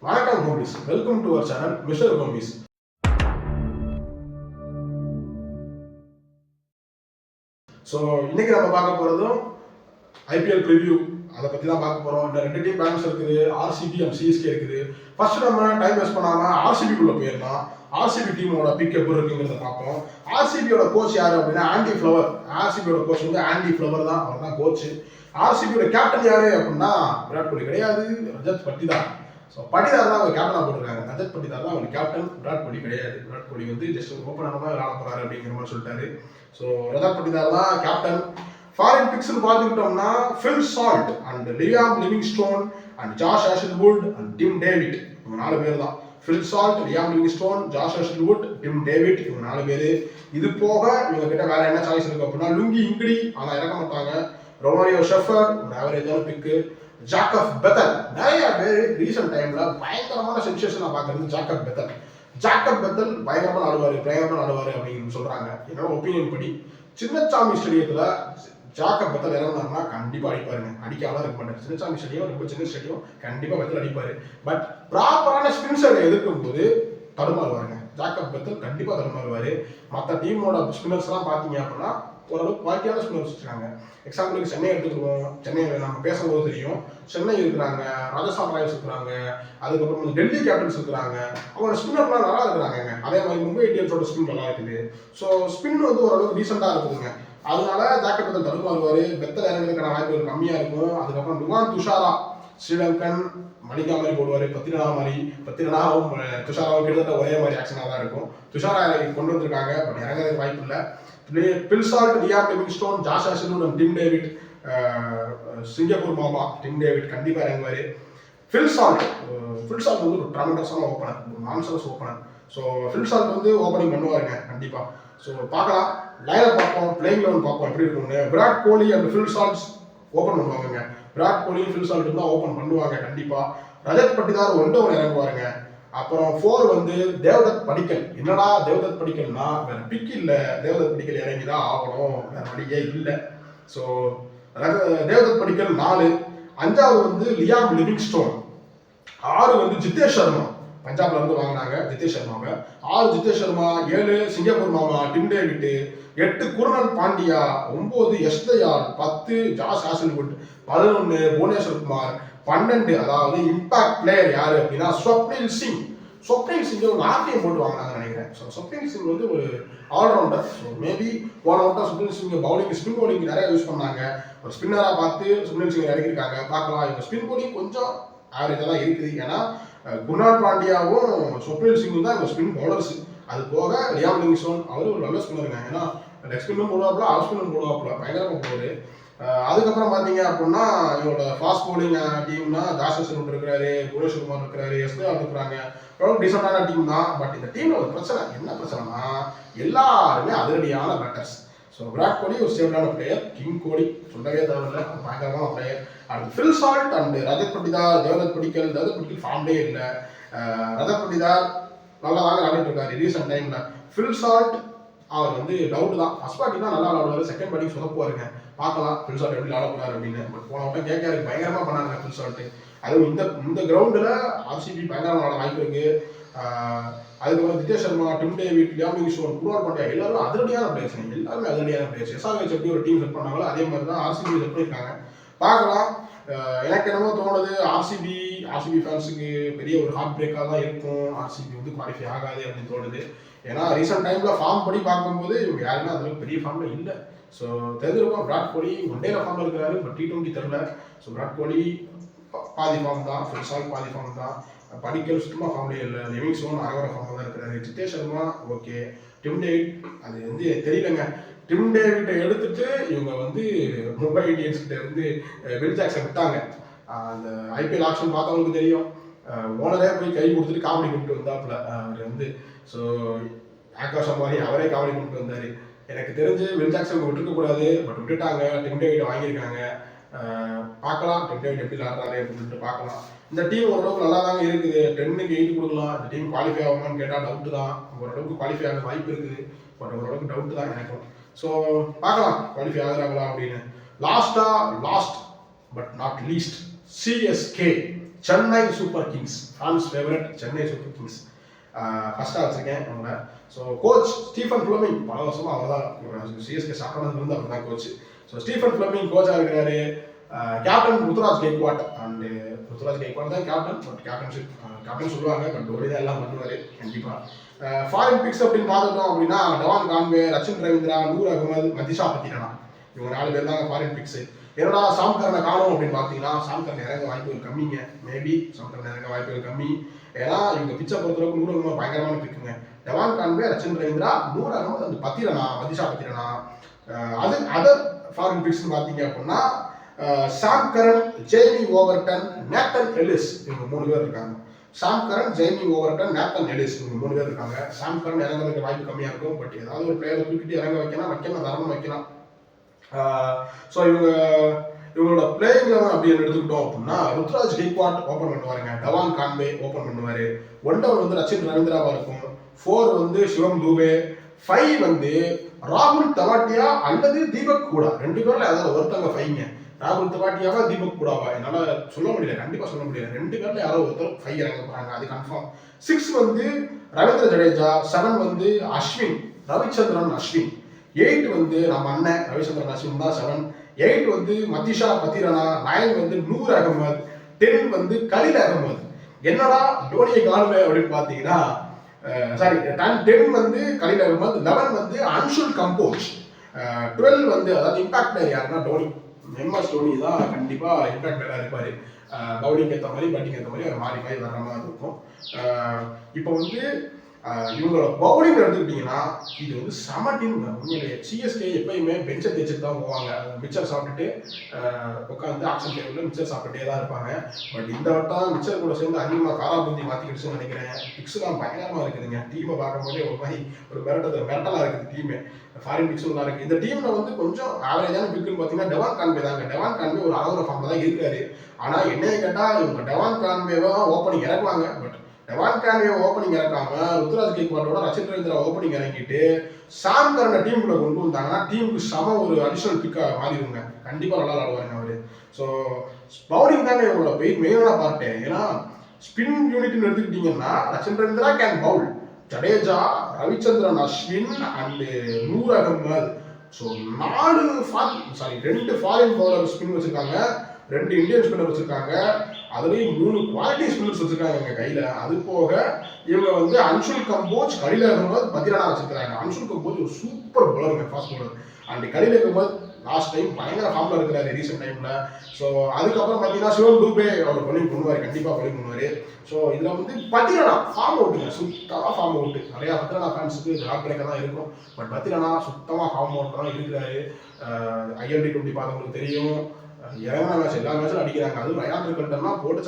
வணக்கம் homies, welcome to our channel mister homies. So இன்னைக்கு நம்ம பார்க்க போகிறதும் ஐபிஎல் ப்ரிவியூ, அதை பற்றி தான் பார்க்க போகிறோம். இந்த ரெண்டு டீம் பேலன்ஸ் இருக்குது, ஆர்சிபி அண்ட் சிஎஸ்கே இருக்குது. ஃபர்ஸ்ட் நம்ம டைம் வேஸ்ட் பண்ணாமல் ஆர்சிபிக்குள்ளே போயிடலாம். ஆர்சிபி டீமோட பிக் எப்படி இருக்குங்கிறத பார்ப்போம். ஆர்சிபியோட கோச் யார் அப்படின்னா ஆண்டி ஃப்ளவர். ஆர்சிபியோட கோச் வந்து ஆண்டி ஃப்ளவர் தான், அவர் தான் கோச். ஆர்சிபியோட கேப்டன் யாரு அப்படின்னா விராட் கோலி கிடையாது, ரஜத் பட்டிதார். ஸோ பட்டிதார் தான் அவங்க கேப்டனாக போட்டிருக்காங்க. ரஜத் பட்டிதார் தான் அவங்க கேப்டன், விராட் கோலி கிடையாது. விராட் கோலி வந்து ஜஸ்ட் ஓப்பனாக தான் விளையாட போறாரு அப்படிங்கிற மாதிரி சொல்லிட்டாரு. ஸோ ரஜத் பட்டிதார் தான் கேப்டன். ஃபாரின் பிக்ஸ்னு பார்த்துக்கிட்டோம்னா Phil Salt and Liam Livingstone and Josh Hazlewood and Tim David, இவங்க 4 பேர் தான். Phil Salt, Liam Livingstone, Josh Hazlewood, Tim David, இவங்க 4 பேர். இது போக இவங்க கிட்ட வேற என்ன சாய்ஸ் இருக்கு அப்படின்னா லுங்கி இங்கிடி, ஆனால் இறக்க மாட்டாங்க. ரொமாரியோ ஷெஃபர்ட், ஒரு ஆவரேஜான பிக்கு. ஜாக்கப் பெத்தல், நிறைய பேர் ரீசெண்ட் டைம்ல பயங்கரமான சென்சேஷனா பார்க்கறது ஜாக்கப் பெத்தல். ஜாக்கப் பெத்தல் பயங்கரமா ஆடுவாரு அப்படின்னு சொல்றாங்க. என்னோட ஒப்பீனியன் படி சின்னசாமி ஸ்டேடியத்துல ஜாக்கப் பெத்தல் இறங்கினாருன்னா கண்டிப்பா அடிப்பாருங்க. அடிக்காமலாம் இருக்க மாட்டாரு. சின்னசாமி ஸ்டேடியம் ரொம்ப சின்ன ஸ்டேடியம், கண்டிப்பா பெத்தல் அடிப்பாரு. பட் ப்ராப்பரான ஸ்பின்ஸரை எதிர்க்கும் போது தடுமாறுவாருங்க. ஜாக்கப் பெத்தல் கண்டிப்பா தடுமாறுவாரு. மற்ற டீமோட ஸ்பின்னர்ஸ் எல்லாம் பாத்தீங்க அப்படின்னா ஓரளவுக்கு குவாலிட்டியான ஸ்பின்னர்ஸ் வச்சுருக்காங்க. எக்ஸாம்பிளுக்கு சென்னை எடுத்துக்கிடுவோம். சென்னையில் நம்ம பேசும்போது தெரியும், சென்னை இருக்கிறாங்க, ராஜஸ்தான் ராயல்ஸ் இருக்கிறாங்க, அதுக்கப்புறம் டெல்லி கேபிட்டல்ஸ் இருக்கிறாங்க. அவங்களோட ஸ்பின்னர்லாம் நல்லா இருக்கிறாங்க. அதே மாதிரி மும்பை இந்தியன்ஸோட ஸ்பின் நல்லா இருக்குது. ஸோ ஸ்பின் வந்து ஓரளவுக்கு டீசெண்டாக இருக்குதுங்க. அதனால ஜாக்கப் பெத்தல் தடுமாறுவார். பெத்தல் இறங்குறதுக்கான வாய்ப்புகள் கம்மியாக இருக்கும். அதுக்கப்புறம் டுவான் துஷாரா, ஸ்ரீலங்கன் மணிக்கா மாதிரி போடுவார். பத்திரனாவும் துஷாராவும் கிட்டத்தட்ட ஒரே மாதிரி ஆக்ஷனாக தான் இருக்கும். துஷாரா கொண்டு வந்திருக்காங்க, பட் இறங்குறதுக்கு வாய்ப்பு இல்லை. Phil Salt, Liam Livingstone, Josh Hazlewood and Tim David, Singapore மாமா டிம் டேவிட் கண்டிப்பா இறங்குவாரு. பில் சால்ட் வந்து ஒரு ட்ரமெண்டஸான ஓப்பனர், ஒரு nonsense opener. So Phil Salt வந்து ஓப்பனிங் பண்ணுவாருங்க கண்டிப்பா. ஸோ பார்க்கலாம், லைனர் பார்ப்போம், பிளேயிங் 11 பார்ப்போம் எப்படி இருக்கும்னு. Virat Kohli and bill salt open பண்ணுவாங்க. விராட் கோலி பில் சால்ட் தான் ஓப்பன் பண்ணுவாங்க கண்டிப்பா. ரஜத் பட்டிதார் ஒன்று இறங்குவாருங்க. அப்புறம் 4 வந்து தேவதத் படிக்கல். என்னடா தேவதத் படிக்கல்னா வேற பிக் இல்லை, தேவதத் படிக்கல் இறங்கிதான் ஆகணும், வேற வழியே இல்லை. ஸோ தேவதத் படிக்கல் 4. 5வது வந்து லியாம் லிவிங்ஸ்டோன். 6 வந்து ஜித்தேஷ் சர்மா, பஞ்சாப்ல இருந்து வாங்கினாங்க ஜித்தேஷ் சர்மாவை. 6 ஜித்தேஷ் சர்மா. 7 சிங்கப்பூர் மாமா Tim David. 8 Krunal Pandya. 9 S Dayal. 10 Josh Hazlewood. 11 Bhuvneshwar Kumar. 12 அதாவது இம்பாக்ட் பிளேயர் யாரு அப்படின்னா ஸ்வப்னில் சிங். ஸ்வப்னில் சிங் ஒரு ஆர்டிஎம் போட்டு வாங்கினாங்கன்னு நினைக்கிறேன். ஸோ ஸ்வப்னில் சிங் வந்து ஒரு ஆல்ரவுண்டர். ஸோ மேபி போன வட்டம் ஸ்வப்னில் சிங் ஸ்பின் பவுலிங் நிறைய யூஸ் பண்ணாங்க. ஒரு ஸ்பின்னராக பார்த்து ஸ்வப்னில் சிங் இறக்கிருக்காங்க. பார்க்கலாம், இவங்க ஸ்பின் பவுலிங் கொஞ்சம் ஆவரேஜாக தான் இருக்குது. ஏன்னா குர்னால் பாண்டியாவும் ஸ்வப்னில் சிங்கும் தான் இவங்க ஸ்பின் பவுலர்ஸ். அது போக லியாம் லிவிங்ஸ்டோன் அவர் ஒரு நல்ல ஸ்பின்னருங்க. ஏன்னா லெக் ஸ்பின்னும் போடுவாப்புல, ஆஃப் ஸ்பின்னும் போடுவாப்புல, பயங்கரமாக போடுவாரு. அதுக்கப்புறம் பார்த்தீங்க அப்படின்னா இவங்களோட ஃபாஸ்ட் பவுலிங் டீம்னா ஜாஷ் ஆஷல்வுட் இருக்கிறாரு, புவனேஸ்வர் குமார் இருக்கிறாரு, எஸ் தயாள் இருக்கிறாங்க. ரொம்ப டீசெண்டான டீம் தான். பட் இந்த டீம்ல ஒரு பிரச்சனை, என்ன பிரச்சனைனா எல்லாருமே அதிரடியான பேட்டர்ஸ். ஸோ விராட் கோலி ஒரு ஸ்டேபிளான பிளேயர், கிங் கோலி சொல்லவே தேவையில்லை, பயங்கரமான பிளேயர். அடுத்து Phil Salt and Rajat Patidar, Devdutt Padikkal ஃபார்ம்லேயே இல்லை. ரஜத் பட்டிதார் நல்லா தாங்க விளையாடிட்டு இருக்காரு ரீசெண்ட் டைம்ல. ஃபில் சால்ட் அவர் வந்து டவுட் தான். ஃபர்ஸ்ட் பேட்டிங் தான் நல்லா விளையாடுவாரு, செகண்ட் பேட்டிங் சொதப்புவாருங்க. பார்க்கலாம் ஃபில் சால்ட் எப்படி விளையாட போறாரு அப்படின்னு. பட் போன வட்டம் கேட்காரு பயங்கரமா பண்ணாங்க ஃபில் சால்ட். அதுவும் இந்த கிரவுண்டில் ஆர்சிபி பயங்கரமாக விளையாட வாய்ப்பு இருக்கு. அதுக்கப்புறம் Jitesh Sharma, Tim David, Liam Livingstone, Krunal Pandya எல்லாரும் அதிரடியான பிளேயர்ஸ். எல்லாருமே அதிரடியான பிளேயர்ஸ். எஸ்ஆர்ஹெச் எப்படி ஒரு டீம் செட் பண்ணாங்களோ அதே மாதிரி தான் ஆர்சிபி செட் பண்ணியிருக்காங்க. பார்க்கலாம். எனக்கு என்னமோ தோணுது ஆர்சிபி ஃபேன்ஸுக்கு பெரிய ஒரு ஹார்ட் பிரேக்காக தான் இருக்கும். ஆர்சிபி வந்து குவாலிஃபை ஆகாது அப்படின்னு தோணுது. ஏன்னா ரீசெண்ட் டைம்ல ஃபார்ம் படி பார்க்கும்போது இவங்க யாருமே அதில் பெரிய ஃபார்ம்ல இல்லை. ஸோ தெரிஞ்சிருக்கும், விராட் கோலி ஒன்டேல ஃபார்ம்ல இருக்கிறாரு, பட் T20 தெரியல. ஸோ விராட் கோலி பாதி ஃபார்ம் தான், ஃபில் சால்ட் பாதி ஃபார்ம் தான், படிக்கல் சுத்தமாக ஃபார்ம்லேயே இல்லை, லிவிங்ஸ்டோன் அரைவர ஃபார்மில் தான் இருக்கிறாரு. Jitesh Sharma okay, Tim David அது வந்து தெரியலங்க. டிம் டேவிட்டை எடுத்துட்டு இவங்க வந்து மும்பை இந்தியன்ஸ் கிட்ட இருந்து வில் ஜாக்சன் விட்டாங்க. அந்த ஐபிஎல் ஆப்ஷன் பார்த்தவங்களுக்கு தெரியும், ஓனரே போய் கை கொடுத்துட்டு காமெடி கொண்டு வந்தாப்புல அவர் வந்து. ஸோ ஆகாஷ் அம்பானி அவரே காமெடி கொண்டு வந்தார். எனக்கு தெரிஞ்சு வில் ஜாக்சன் விட்டுருக்க கூடாது, பட் விட்டுட்டாங்க. டிம் டேவிட்டை வாங்கியிருக்காங்க. பார்க்கலாம் டிம் டேவிட் எப்படி விளாடுறாரு அப்படின்னு சொல்லிட்டு பார்க்கலாம். இந்த டீம் ஓரளவுக்கு நல்லா தாங்க இருக்குது. 10க்கு 8 கொடுக்கலாம். இந்த டீம் குவாலிஃபை ஆகுமான்னு கேட்டால் டவுட்டு தான். ஓரளவுக்கு குவாலிஃபை ஆக வாய்ப்பு இருக்குது, பட் ஓரளவுக்கு டவுட்டு தான் எனக்கும். ஸோ பார்க்கலாம் குவாலிஃபை ஆகுறாங்களா அப்படின்னு. Last but not least CSK. Chennai Super Kings, fans favourite Chennai Super Kings ஃபர்ஸ்ட்டாக வச்சிருக்கேன் அவங்கள. ஸோ கோச் ஸ்டீஃபன் ஃப்ளமிங், பல வருஷமா அவர் தான் சிஎஸ்கே சாப்பிட்றதுலேருந்து அவர் தான் கோச். ஸோ ஸ்டீஃபன் ஃப்ளமிங் கோச்சாக இருக்கிறாரு. கேப்டன் ருத்துராஜ் கெய்க்வாட், அண்ட் ருத்துராஜ் கெய்க்வாட் தான் கேப்டன், பட் கேப்டன் சொல்லுவாங்க, பட் டோனி தான் எல்லாம் பண்ணுவார் கண்டிப்பாக. ஃபாரின் பிக்ஸ் அப்படின்னு பார்த்துட்டோம் அப்படின்னா டவான் கான்வே, ரச்சின் ரவீந்திரா, நூர் அகமது, மதிஷா பத்திரனா, இவங்க 4 பேர் தாங்க ஃபாரின் பிக்ஸ். என்னடா சாம் கரனை காணும் அப்படின்னு பார்த்தீங்கன்னா சாம் கரன் இறங்க வாய்ப்புகள் கம்மிங்க. மேபி சாம் கரன் இறங்க வாய்ப்புகள் கம்மி. ஏன்னா இவங்க பிச்சை பொறுத்தளவுக்கு நூறு அகமது பயங்கரமான பிக்குங்க. டவான் கான்வே, ரச்சின் ரவீந்திரா, நூர் அகமது, அந்த பத்திரனா, மதிஷா பத்திரனா. அது அதர் ஃபாரின் பிக்ஸ்னு பார்த்தீங்க அப்படின்னா Sam Curran, Jamie Overton, Nathan Ellis, இவங்க 3 பேர் இருக்காங்க. Sam Curran, Jamie Overton, Nathan Ellis, இவங்க 3 பேர் இருக்காங்க. சாம் கரன் இறங்குறதுக்கு வாய்ப்பு கம்மியாக இருக்கும், பட் ஏதாவது ஒரு பிளேயரை தூக்கிட்டு இறங்க வைக்கலாம், தரணும் வைக்கலாம். ஸோ இவங்களோட பிளேயிங் லெவன் அப்படின்னு எடுத்துக்கிட்டோம் அப்படின்னா ருத்ராஜ் கெய்க்வாட் ஓப்பன் பண்ணுவாருங்க, டவான் கான்வே ஓப்பன் பண்ணுவாரு, 1 டவுன் வந்து ரச்சின் ரவீந்திராவா இருக்கும், 4 வந்து சிவம் தூபே, 5 வந்து ராகுல் தவாட்டியா அல்லது தீபக் கூடா. 2 பேர்ல ஏதாவது ஒருத்தவங்க 5ங்க. ராகுல் தவாட்டியாவா தீபக் கூடாவா என்னால சொல்ல முடியல, கண்டிப்பா சொல்ல முடியல. 2 பேர்ல யாரோ ஒருத்தர் 5 இறங்க போறாங்க, அது கன்ஃபார்ம். 6 வந்து ரவீந்திர ஜடேஜா, 7 வந்து அஸ்வின், ரவிச்சந்திரன் அஸ்வின், 8 வந்து நம்ம அண்ணன் ரவிச்சந்திரன் அஸ்வின் தான் 7, 8 வந்து மதிஷா பத்திரனா, 9 வந்து நூர் அகமது, 10 வந்து கலீல் அகமது. என்னடா டோனியை காணுமே அப்படின்னு பார்த்தீங்கன்னா சாரி 10 வந்து கலீல் அகமது, 11 வந்து அன்ஷுல் கம்போஸ், 12 வந்து அதாவது இம்பாக்ட் பிளேயர் யாருன்னா டோனி, எம்எஸ் டோனி தான் கண்டிப்பா இம்பாக்ட் பிளேயரா இருப்பாரு. பவுலிங் ஏற்ற மாதிரி பேட்டிங் ஏற்ற மாதிரி அவர் மாறி வர்ற மாதிரி இருக்கும். இப்போ வந்து இவங்களோட பவுலிங் எடுத்துக்கிட்டீங்கன்னா இது வந்து செம டீம். உண்மையிலேயே சிஎஸ்கே எப்பயுமே பெஞ்சை தேய்ச்சிட்டு தான் போவாங்க, மிச்சர் சாப்பிட்டுட்டு உட்காந்து ஆக்ஷன் டேபிளில் மிச்சர் சாப்பிட்டுட்டே தான் இருப்பாங்க. பட் இந்த வட்டம் மிச்சர் கூட சேர்ந்து அதிகமாக காராபூந்தி மாற்றிக்கிடுச்சுன்னு நினைக்கிறேன். பிக்ஸ்லாம் பயங்கரமாக இருக்குதுங்க. டீமை பார்க்கும்போதே ஒரு மாதிரி ஒரு மிரட்டலாக இருக்குது டீமு. ஃபாரின் பிக்ஸும் நல்லா இருக்குது. இந்த டீமில் வந்து கொஞ்சம் ஆவரேஜான பிக்குன்னு பார்த்தீங்கன்னா டவான் கான்வே தாங்க. டவான் கான்வே ஒரு அழகுற ஃபார்மில் தான் இருக்காரு. ஆனால் என்னைய கேட்டால் இவங்க டவான் கான்வேவை ஓப்பனிங் இறக்குவாங்க, பட் டவான் கான்வே ஓப்பனிங் இறக்காம ருத்ராஜ் கெய்க்வாட்டோட ரச்சின் ரவீந்திரா ஓப்பனிங் இறங்கிட்டு சாம் கரனை டீமுக்குள்ள கொண்டு வந்தாங்கன்னா டீமுக்கு சம ஒரு அடிஷனல் பிக்கா மாறிடுங்க. கண்டிப்பா நல்லா விளாடுவாருங்க அவரு. ஸோ பவுலிங் தாங்க இவங்களோட மெயினான பார்ட்டு. ஏன்னா ஸ்பின் யூனிட்னு எடுத்துக்கிட்டீங்கன்னா Rachin Ravindra can bowl, Jadeja, Ravichandran Ashwin and Noor Ahmad. So 2 foreign bowler spin வச்சிருக்காங்க, 2 இந்தியன் ஸ்பின்னர் வச்சிருக்காங்க, அதுலேயும் 3 குவாலிட்டி ஸ்பின்னர்ஸ் வச்சிருக்காங்க எங்க கையில. அது போக இவங்க வந்து அன்ஷுல் கம்போஜ், கலீல் அகமது, பத்திரனா வச்சிருக்காங்க. அன்ஷுல் கம்போஜ் ஒரு சூப்பர் பவுலருங்க, fast bowler. And Khaleel Ahmed last time பயங்கர ஃபார்ம்ல இருக்கிறாரு ரீசெண்ட் டைம்ல. ஸோ அதுக்கப்புறம் பார்த்தீங்கன்னா சிவம் தூபே அவர் பவுலிங் பண்ணுவார், கண்டிப்பாக பவுலிங் பண்ணுவார். ஸோ இதில் வந்து பத்திரனா ஃபார்ம் அவுட்டுங்க, சுத்தமாக ஃபார்ம் அவுட்டு. நிறையா பத்திரனா ஃபேன்ஸுக்கு ஹார்ட் பிரேக்கர் தான் இருக்கும், பட் பத்திரனா சுத்தமாக ஃபார்ம் அவுட் தான் இருக்கிறாரு. ILT 20 பார்த்தவங்களுக்கு தெரியும், இறங்கின மேட்ச் எல்லா மேட்சும் அடிக்கிறாங்க. அதுவும் ரயான் ரிக்கல்டன்னா போட்டு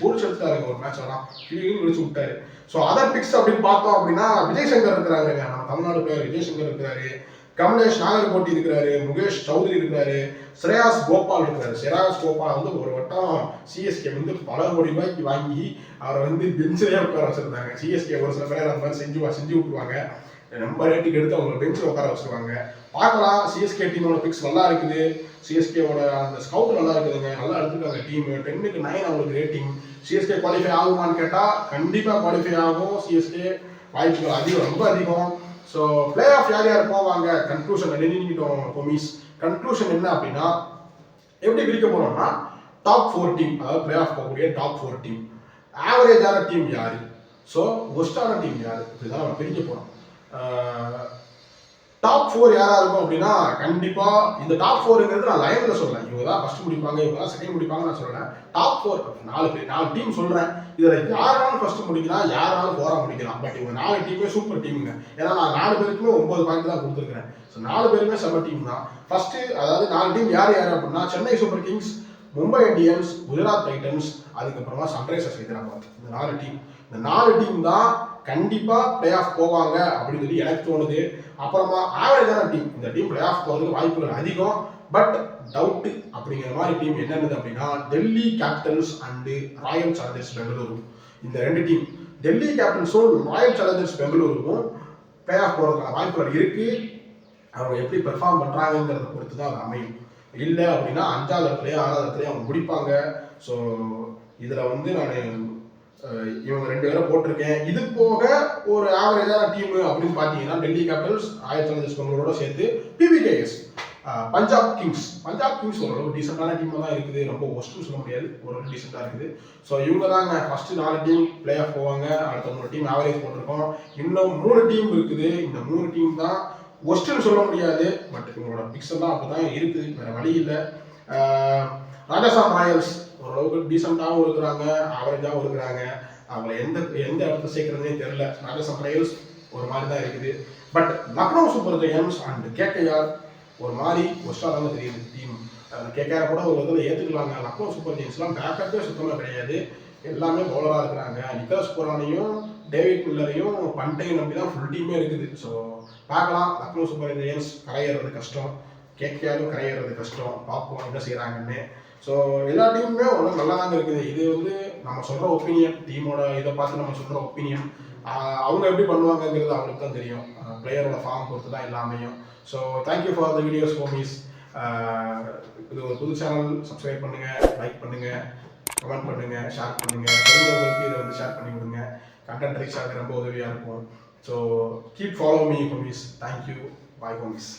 பொறிச்சு எடுத்தாருங்க, ஒரு மேட்ச் எல்லாம் ஃபீலிங் முடிச்சு விட்டாரு. ஸோ அதர் பிக்ஸ் அப்படின்னு பார்த்தோம் அப்படின்னா விஜய் சங்கர் இருக்கிறாருங்க, நம்ம தமிழ்நாடு பிளேயர் விஜய் சங்கர் இருக்கிறாரு, கமலேஷ் நாகர்கோட்டி இருக்கிறாரு, முகேஷ் சௌத்ரி இருக்கிறாரு, ஸ்ரேயாஸ் கோபால் இருக்கிறாரு. ஸ்ரேயாஸ் கோபால் வந்து ஒரு வட்டம் சிஎஸ்கே வந்து பல கோடி ரூபாய்க்கு வாங்கி அவரை வந்து பெஞ்சிலே உட்கார வச்சிருந்தாங்க. சிஎஸ்கே ஒரு சில பேர் அந்த மாதிரி செஞ்சு விட்டுருவாங்க, நம்ம ரேட்டுக்கு எடுத்து அவங்க பெஞ்சில் உட்கார வச்சிருவாங்க. பார்க்கலாம், சிஎஸ்கே டீமோட பிக்ஸ் நல்லா இருக்குது, சிஎஸ்கேவோட அந்த ஸ்கவுட் நல்லா இருக்குதுங்க, நல்லா எடுத்துருக்காங்க டீம். 10க்கு 9 அவங்களுக்கு ரேட்டிங். சிஎஸ்கே குவாலிஃபை ஆகுமான்னு கேட்டால் கண்டிப்பாக குவாலிஃபை ஆகும். சிஎஸ்கே வாய்ப்புகள் அதிகம், ரொம்ப அதிகம். ஸோ பிளே ஆஃப் யார் யார் போவாங்க, கன்க்ளூஷன் எழுதிக்கிட்டோம் ஹோமிஸ். கன்க்ளூஷன் என்ன அப்படின்னா எப்படி பிரிக்க போறோம்னா டாப் 4 டீம், அதாவது பிளே ஆஃப் போகக்கூடிய டாப் 4 டீம், ஆவரேஜான டீம் யாரு, ஸோ ஒஸ்டான டீம் யாரு, இப்படிதான் நம்ம பிரிக்க போறோம். டாப் 4 யாரா இருக்கும் அப்படின்னா கண்டிப்பா இந்த டாப் 4ங்கிறது நான் லைன்ல சொல்றேன். இவங்க தான் ஃபர்ஸ்ட் முடிப்பாங்க, இவங்க தான் செகண்ட் முடிப்பாங்க நான் சொல்றேன். டாப் 4 4 டீம் சொல்றேன். இதுல யாராலும் ஃபர்ஸ்ட் முடிக்கலாம், யாராலும் 4ஆ முடிக்கலாம். பட் இவங்க 4 டீமே சூப்பர் டீமுங்க. ஏன்னா நான் 4 பேருக்குமே 9 பாயிண்ட் தான் கொடுத்துருக்கேன். ஸோ 4 பேருமே செம்ம டீம் தான். ஃபர்ஸ்ட் அதாவது 4 டீம் யார் அப்படின்னா Chennai Super Kings, Mumbai Indians, Gujarat Titans, அதுக்கப்புறமா சன்ரைசர்ஸ் ஹைதராபாத். இந்த 4 டீம், இந்த 4 டீம் தான் கண்டிப்பா பிளே ஆஃப் போவாங்க அப்படின்னு சொல்லி எனக்கு தோணுது. அப்புறமா ஆவரேஜான டீம், இந்த டீம் பிளே ஆஃப் போகிறதுக்கு வாய்ப்புகள் அதிகம், பட் டவுட் அப்படிங்கிற மாதிரி டீம் என்னென்னது அப்படின்னா Delhi Capitals and Royal Challengers Bengaluru. இந்த 2 டீம், டெல்லி கேபிட்டல்ஸும் ராயல் சேலஞ்சர்ஸ் பெங்களூருக்கும் பிளே ஆஃப் போகிறதுக்கான வாய்ப்புகள் இருக்கு. அவங்க எப்படி பெர்ஃபார்ம் பண்றாங்கிறத பொறுத்து தான் அது அமையும். இல்லை அப்படின்னா 5வது இடத்துலயே 6வது இடத்துலயே அவங்க முடிப்பாங்க. ஸோ இதில் வந்து நான் இவங்க 2 பேரை போட்டிருக்கேன். இது போக ஒரு ஆவரேஜான டீம் அப்படின்னு பார்த்தீங்கன்னா டெல்லி கேபிட்டல்ஸ், ராயல் சேலஞ்சர்ஸ் பெங்களூரோட சேர்த்து பிபிகேஎஸ், பஞ்சாப் கிங்ஸ் ஓரளவு டீசெண்டான டீமாக தான் இருக்குது. ரொம்ப ஒஸ்ட்னு சொல்ல முடியாது, ஓரளவு டீசெண்டாக இருக்குது. ஸோ இவங்க தாங்க ஃபர்ஸ்ட் 4 டீம் பிளே ஆஃப் போவாங்க. அடுத்த 3 டீம் ஆவரேஜ் போட்டிருக்கோம். இன்னும் 3 டீம் இருக்குது. இந்த 3 டீம் தான் ஒஸ்ட்னு சொல்ல முடியாது. பட் இவங்களோட பிக்ஸ் எல்லாம் அப்படி தான் இருக்குது, வேற வழி இல்லை. ராஜஸ்தான் ராயல்ஸ் ஓரளவுக்கு டீசெண்டாகவும் இருக்கிறாங்க, ஆவரேஜாகவும் இருக்கிறாங்க. அவங்கள எந்த இடத்துல சேர்க்கறதுனே தெரியல. ராஜஸ்தான் ராயல்ஸ் ஒரு மாதிரி தான் இருக்குது. But Lucknow super Giants and KKR ஒரு மாதிரி ஒஸ்டாக தாங்க தெரியுது டீம். கேகேஆர் கூட ஒரு விதத்தில் ஏற்றுக்கலாங்க. லக்னோ சூப்பர் ஜெயன்ஸ்லாம் பேக்கப்பே சுத்தமாக கிடையாது, எல்லாமே பவுலராக இருக்கிறாங்க. நிக்கலஸ் புரானையும் டேவிட் மில்லரையும் பண்டையும் நம்பி தான் ஃபுல் டீமே இருக்குது. ஸோ பார்க்கலாம், லக்னோ சூப்பர் ஜெயன்ஸ் கரையேறது கஷ்டம், கேகேஆரும் கரையேறது கஷ்டம். பார்ப்போம் என்ன செய்கிறாங்கன்னு. ஸோ எல்லா டீமுமே ஒன்றும் நல்லா தாங்க இருக்குது. இது வந்து நம்ம சொல்கிற ஒப்பீனியன், டீமோட இதை பார்த்து நம்ம சொல்கிற ஒப்பீனியன். அவங்க எப்படி பண்ணுவாங்கங்கிறது அவங்களுக்கு தான் தெரியும். பிளேயரோட ஃபார்ம் பொறுத்து தான் எல்லாமேயும். So thank you for the videos homies. இது ஒரு புது சேனல், சப்ஸ்கிரைப் பண்ணுங்கள், லைக் பண்ணுங்கள், கமெண்ட் பண்ணுங்கள், ஷேர் பண்ணுங்கள். தெரிஞ்சவங்களுக்கு இதை வந்து ஷேர் பண்ணி விடுங்க. கண்டென்ட் ரீச் ஆக ரொம்ப உதவியாக இருக்கும். So keep follow me homies. Thank you, bye homies.